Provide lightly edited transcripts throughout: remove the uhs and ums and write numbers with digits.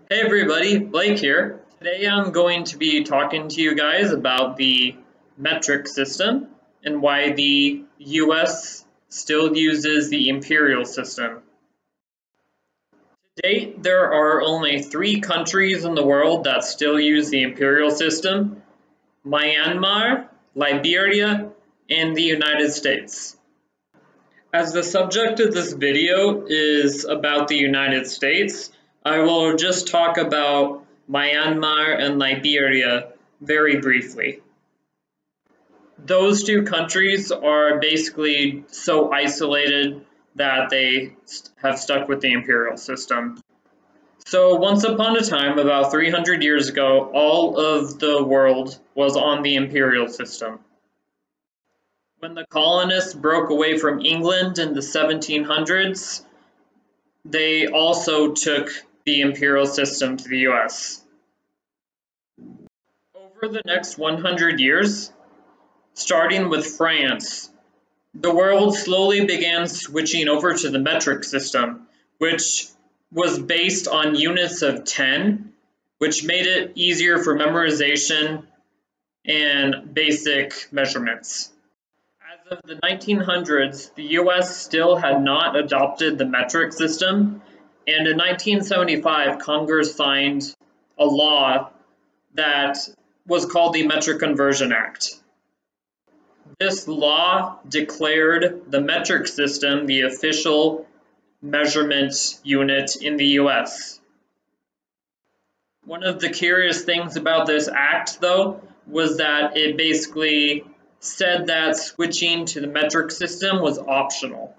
Hey everybody, Blake here. Today I'm going to be talking to you guys about the metric system and why the US still uses the imperial system. To date, there are only 3 countries in the world that still use the imperial system: Myanmar, Liberia, and the United States. As the subject of this video is about the United States, I will just talk about Myanmar and Liberia very briefly. Those 2 countries are basically so isolated that they have stuck with the imperial system. So once upon a time, about 300 years ago, all of the world was on the imperial system. When the colonists broke away from England in the 1700s, they also took the imperial system to the US. Over the next 100 years, starting with France, the world slowly began switching over to the metric system, which was based on units of 10, which made it easier for memorization and basic measurements. As of the 1900s, the US still had not adopted the metric system, and in 1975, Congress signed a law that was called the Metric Conversion Act. This law declared the metric system the official measurement unit in the US. One of the curious things about this act, though, was that it basically said that switching to the metric system was optional.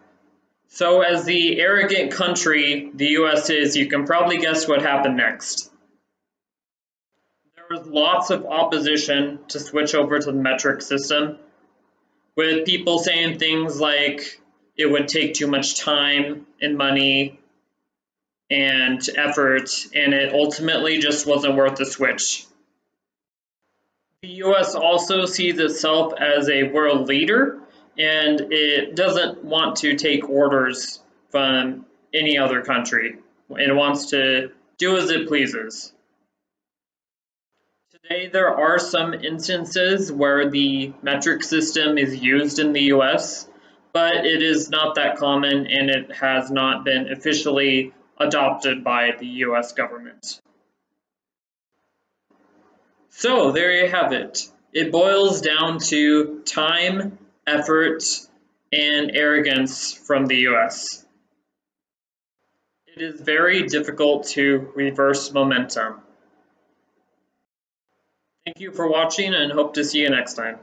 So as the arrogant country the US is, you can probably guess what happened next. There was lots of opposition to switch over to the metric system, with people saying things like it would take too much time and money and effort, and it ultimately just wasn't worth the switch. The US also sees itself as a world leader, and it doesn't want to take orders from any other country. It wants to do as it pleases. Today, there are some instances where the metric system is used in the US, but it is not that common, and it has not been officially adopted by the US government. So there you have it. It boils down to time, effort, and arrogance from the US. It is very difficult to reverse momentum. Thank you for watching and hope to see you next time.